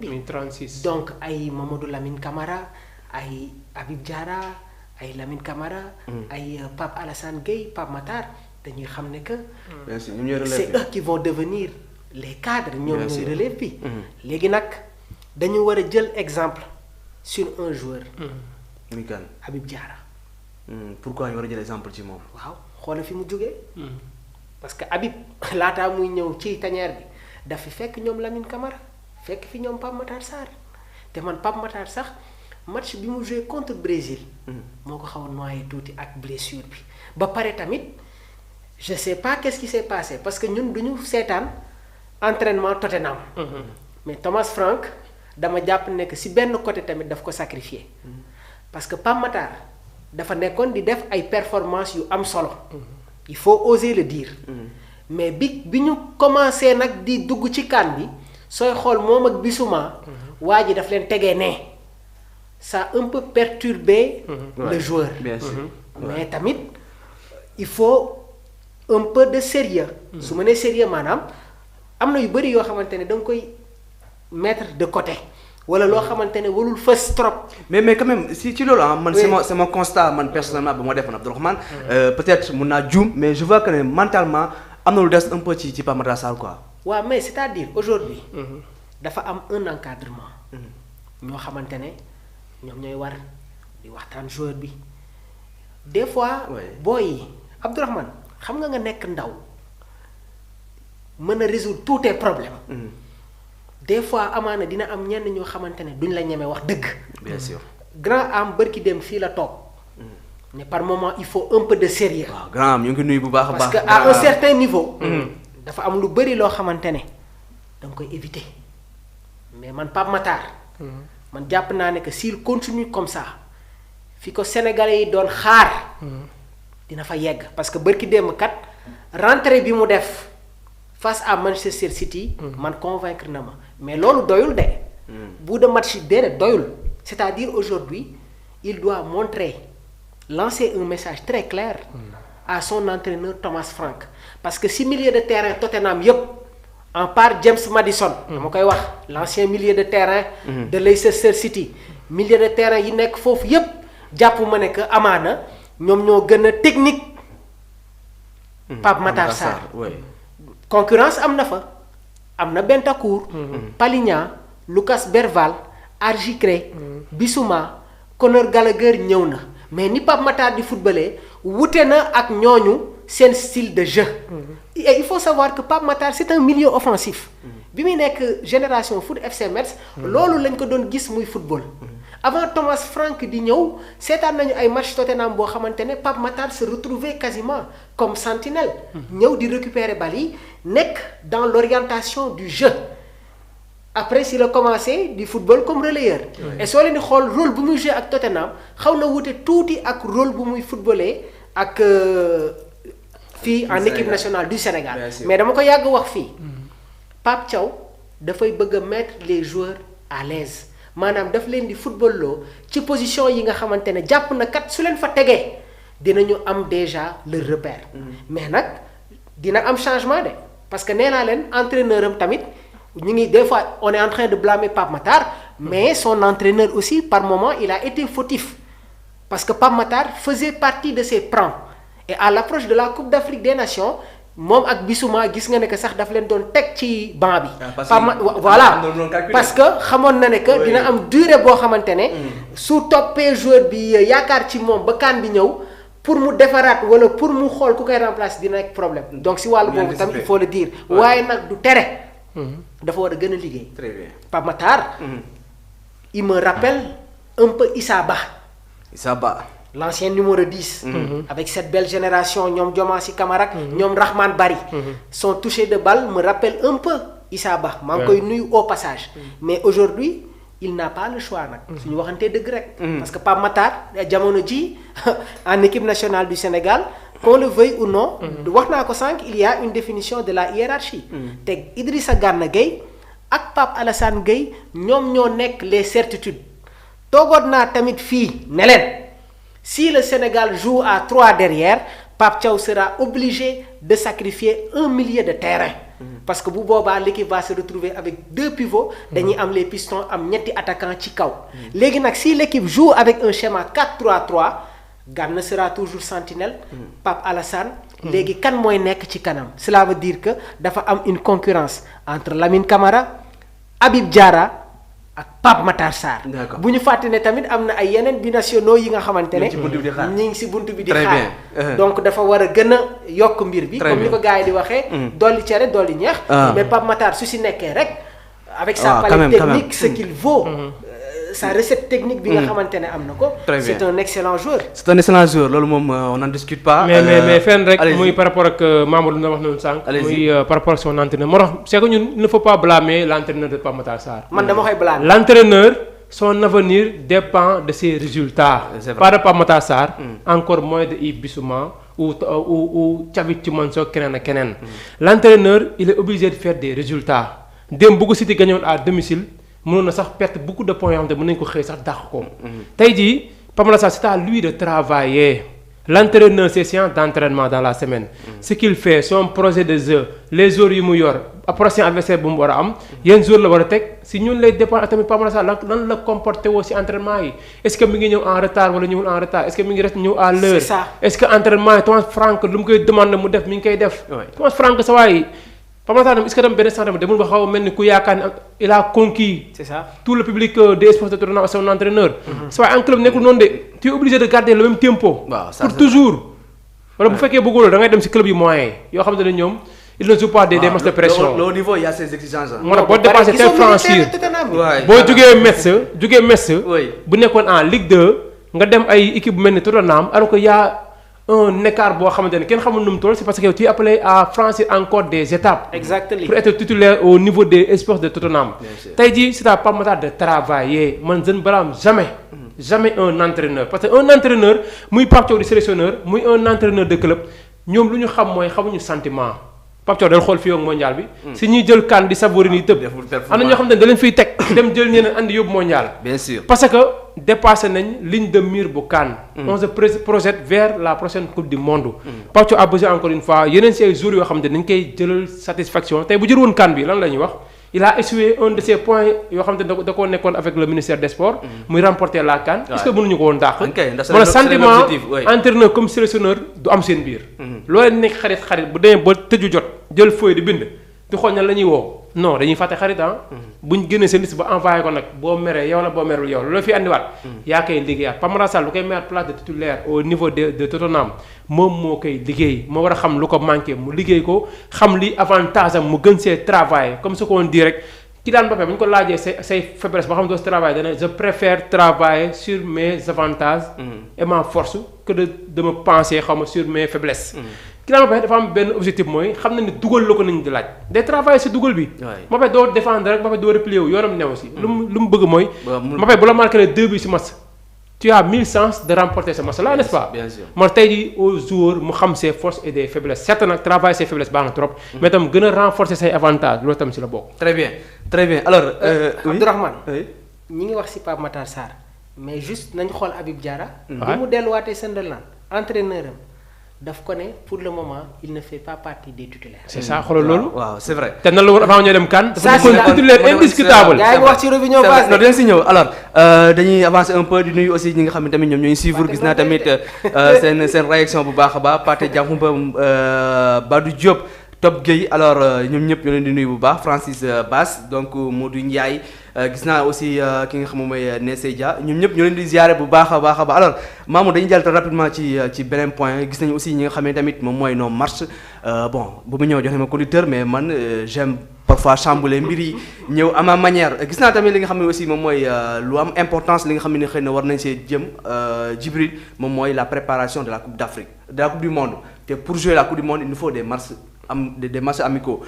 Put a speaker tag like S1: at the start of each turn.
S1: 2036
S2: donc ay Mamadou Lamine Camara ay Habib Diarra ay Lamine Camara. ay Pape Alassane Gueye Pape Matar dañuy xam ne que. c'est eux qui vont devenir les cadres ñoom ñooy relève bi. léegi nag dañu war a jël exemple sur un joueur.
S3: muy kan
S2: Habib Diarra.
S3: pourquoi ñu war a jël exemple ci moom.
S2: waaw xoolal fi mu jógee. parce que Habib laataa muy ñëw ci tanière bi daf fi fekk ñoom Lamine Camara fekk fi ñoom Pape Matar Sarr te man Pape Matar sax match bi mu joué contre Brésil. moo ko xaw a noyé tuuti ak blessure bi ba pare tamit je sais pas qu'est-ce qui s'est passé parce que ñun duñu seetaan entraînement Tottenham. mais Thomas Frank dama jàpp ne que si benn côté tamit daf ko sacrifier parce que Pape Matar dafa nekkoon di def ay performances yu am solo. il faut oser le dire. mais bi ñu commencé nag di dugg ci CAN bi sooy xool moom ak Bissouma. waa ji daf leen tegee ne ça a un peu perturbé. le joueur.
S3: bien sûr.
S2: mais tamit il faut un peu de sérieux. su ma nee sérieux maanaam am na yu bëri yoo xamante ne da nga koy mettre de côté. wala loo xamante ne warul fës trop.
S3: mais quand même si ci loolu man c'est mon constat man personnellement ba moo defoon Abdourahmane peut-être mun naa juum mais je vois que ne mentalement am na lu des un peu ci Pape Matar Sarr quoi.
S2: waaw mais c'est-à-dire aujourd'hui dafa am un encadrement. ñoo xamante ne ñoom ñooy war di waxtaan joueur bi des fois. booy yi Abdourahmane xam nga nekk ndaw mën a résoudre tous tes problèmes. des fois amaana dina am ñenn ñoo xamante ne duñ la ñeme wax dëgg.
S3: bien sûr.
S2: grand am bërki dem fii la toog. mais par moment il faut un peu de sérieux.
S3: waaw grand am ñu ngi nuyu bu baax a baax.
S2: parce que à un certain niveau. dafa am lu bëri loo xamante ne da nga koy éviter mais man Pape Matar. man jàpp naa ne que s'il continue comme ça fi ko Sénégalais yi doon xaar. dina fa yegg parce que bërki dem kat rentrée bi mu def. face à Manchester City. man convaincre na ma mais loolu doyul de. bout de match déedéet doyul c'est-à-dire aujourd'hui il doit lancer un message très clair. à son entraîneur Thomas Frank parce que si milieu de terrain Tottenham yëpp en part James Maddison. dama koy wax l'ancien milieu de terrain. de Leicester City milieu de terrain yi nekk foofu yëpp jàpp ma ne que amaana ñoom ñoo gën a technique. Pape Matar Sarr. concurrence am na fa am na Bentancur. Paligna Lucas Berval Argicré. Bissouma Conor Gallagher ñëw na mais ni Pape Matar di footballé wute na ak ñooñu seen style de jeu. et il faut savoir que Pape Matar c'est un milieu offensif. bi muy nekk génération foot FC Metz. loolu lañ ko doon gis muy football. avant Thomas Frank di ñëw seetaan nañu ay match Tottenham boo xamante ne Pape Matar se retrouvait quasiment comme sentinelle. ñëw di récupérer bal yi nekk dans l'orientation du jeu. après si la commencé di football comme relayeur. et soo leen di xool rôle bu muy jouer ak Tottenham xaw na wute tuuti ak rôle bu muy footballé ak fii en équipe nationale du Sénégal. mais dama ko yàgg wax fii. Pape Thiaw dafay bëgg a mettre les joueurs à l'aise maanaam daf leen di football loo ci position yi nga xamante ne jàpp na kat su leen fa tegee dinañu am déjà le repère. mais nag dina am changement de parce que nee naa leen entraîneur am tamit ñu ngi des fois on est en train de blâmer Pape Matar mais son entraîneur aussi par moment il a été fautif parce que Pape Matar faisait partie de ses plans et à l'approche de la Coupe d'Afrique des Nations moom ak Bissouma gis nga ne que sax daf leen doon teg ci banc bi. voilà parce que xamoon na ne que dina am durée boo xamante ne. su toppee joueur bi yaakaar ci moom ba CAN bi ñëw pour mu defaraat wala pour mu xool ku koy remplacer dina nekk problème donc si wàllu boobu tam il faut le dire. waaye nag du tere. dafa war a gën a liggéey.
S3: très bien
S2: Pape Matar. il me rappelle un peu Issa Ba. L'ancien numéro 10. Avec cette belle génération ñoom Diomansy Kamara. ñoom Rahman Bari. son toucher de balle me rappelle un peu Issa Ba. maa ngi koy nuyu au passage. mais aujourd'hui il n'a pas le choix nag. suñu waxantee dëgg rek. parce que Pape Matar jamono ji en équipe nationale du Sénégal qu'on le veuille ou non. wax naa ko sànq il y a une définition de la hiérarchie. te Idrissa Gana Gueye ak Pape Alassane Gueye ñoom ñoo nekk les certitudes. toogoon naa tamit fii ne leen. Si le Sénégal joue à 3 derrière, Pape Thiaw sera obligé de sacrifier un milieu de terrain parce que bu boobaa l'équipe va se retrouver avec 2 pivots dañuy am les pistons am ñetti attaquants ci kaw léegi nag si l'équipe joue avec un schéma 4-3-3 Gana sera toujours sentinelle Pape Alassane léegi kan mooy nekk ci kanam cela veut dire que dafa am une concurrence entre Lamine Camara Habib Diarra ak Pape Matar Sarr bu ñu fàtte ne tamit am na ay yeneen binationaux yi nga xamante ne ñi ngi si buntu bi di xaar donc dafa war a gën a yokk mbir bi comme ni ko gars yi di waxee dolli cere dolli ñeex mais Pape Matar su si nekkee rek avec sa palette technique ce qu'il vaut sa recette technique bi nga xamante ne am na ko c'est un excellent joueur
S3: loolu moom on n'en discute pas
S1: mais fenn rek muy par rapport ak Mamadou na wax noonu sànq muy par rapport ak son entraîneur moo tax c'est que ñun il ne faut pas blâmer l'entraîneur de Pape Matar Sarr
S2: man dama koy blâmer
S1: l'entraîneur son avenir dépend de ses résultats pas de Pape Matar Sarr encore moins de Yves Bissouma ou Thiavic Thiamanso keneen ak keneen l'entraîneur il est obligé de faire des résultats démb bu ko City gagné à domicile mënoon na sax perte beaucoup de points yoo xam ne mën nañu ko xëy sax dàq ko. tey jii Pape Matar Sarr c'est à lui de travailler l'entraîneur ses séances d'entraînement dans la semaine. ce qu'il fait son projet de jeu les jours yu mu yor prochain adversaire bu mu war a am yenn jours la war a teg si ñun lay dépendre tamit Pape Matar Sarr lan la comporté woo si entraînement yi est-ce que mi ngi ñëw en retard wala ñëwul en retard est-ce que mi ngi ñëw à l'heure
S2: c'est ça
S1: est-ce que entraînement yi Thomas Frank lu mu koy demande mu def mi ngi koy def. Thomas Frank sa waay Pape Matar Sarr est-ce que dem benn centre demul ba xaw a mel ni ku yaakaar ni il a conquis.
S2: c'est ça
S1: tout le public des sports de Tottenham son entraîneur. sa waay en club nekkul noonu de tu es obligé de garder le même tempo. pour toujours. wala bu fekkee bëggul da ngay dem ci club yu moyen yoo xam ne ñoom il ne joue pas des matchs de pression.
S3: le niveau il y a ses exigences.
S1: moo tax boo dépassé tel franchir boo jugee Metz bu nekkoon en Ligue 2 nga dem ay équipe bu mel ni Tottenham alors que y a un écart boo xamante ne kenn xamul nu mu toll c'est parce que tu es appelé à franchir encore des étapes.
S2: exactement
S1: pour être titulaire au niveau des sports de Tottenham. tey jii c'est à Pape Matar de travailler man je ne blâme jamais un entraîneur parce que un entraîneur muy Pape Thiaw di sélectionneur muy un entraîneur de club ñoom lu ñu xam mooy xamuñu sentiment Pape Thiaw dal xool fii ak mondial bi. si ñuy jël CAN di savourer nii tëb. am na ñoo xam ne da leen fiy teg dem jël ñeneen andi yóbbu mondial.
S3: bien sûr
S1: parce que dépassé nañ ligne de mire bu CAN. on se projette vers la prochaine coupe du monde. Pape Thiaw a besoin encore une fois yeneen si ay jours yoo xam ne dañ koy jëlal satisfaction tey bu jël woon CAN bi lan la ñuy wax. il a échoué un de ses points yoo xam ne da koo nekkoon avec le ministère des sports. muy remporter la CAN. est-ce que mënuñu ko woon dàq. wala sentiment entraîneur comme sélectionneur du am seen biir. loolee nekk xarit bu demee ba tëju jot jël feuille di bind di xool na la ñuy woo non dañuy fàtte xarit buñ génnee seen liste ba envoyé ko nag boo meree yow la boo merul yow loolu fi andiwaat. yaa koy liggéeyaat Pape Matar Sarr lu koy mettre place de titulaire au niveau de Tottenham moom moo koy liggéey moo war a xam lu ko manqué mu liggéey ko xam li avantage am mu gën see travailler comme ce qu'on dit rek ki daan Mbappé bu ñu ko laajee say faiblesse boo xam ne doo si travailler dana je préfère travailler sur mes avantages et ma force que de me penser xaw ma sur mes faiblesses. ki daan Mbappé dafa am benn objectif mooy xam na ni dugal la ko nañu di laaj day travailler si dugal bi. Mbappé doo défendre rek Mbappé doo replier wu yoonam new si. lu mu bëgg mooy. Mbappé bu la marqué les 2 buts si match. tu as 1000 chances de remporter ce match-là n'est-ce pas.
S3: bien sûr
S1: moo tey jii aux joueurs mu xam ses forces et des faiblesses certes nag travailler ses faiblesses baax na trop. mais itam gën a renforcer say avantages loolu itam si la bokk.
S3: très bien alors.
S2: Abdourahmane ñi ngi wax si Pape Matar Sarr mais juste nañu xool Habib Diarra. bu mu delluwaatee Sunderland entraîneur am daf ko ne pour le moment il ne fait pas partie des titulaires.
S1: c'est ça xoolal loolu.
S3: waaw c'est vrai.
S1: te nan la woon avant ñoo dem CAN. dafa nekkoon titulaire indiscutable.
S2: yaa ngi wax ci réunion base
S3: non dinañ si ñëw alors dañuy avancer un peu di nuyu aussi ñi nga xam ne tamit ñoom ñooy suivre gis naa tamit seen réaction bu baax a baax Pathé Diakhoumpa Badou Diop Top Gueye alors ñoom ñëpp ñoo leen di nuyu bu baax Francis Bass donc Modou Ndiaye gis naa aussi ki nga xam moom mooy Nessé Dia ñoom ñëpp ñoo leen di ziare bu baax a baax alors Mamour dañuy jàll rapidement ci beneen point gis nañu aussi ñi nga xam ne tamit moom mooy nos marches bon bu mu ñëw joxe ma conducteur mais man j'aime parfois chambouler mbir yi ñëw à ma manière gis naa tamit li nga xam ne aussi moom mooy lu am importance li nga xam ne xëy na war nañ see jëm Djibril moom mooy la préparation de la Coupe d'Afrique de la Coupe du Monde te pour jouer la Coupe du Monde il nous faut des matchs amicaux.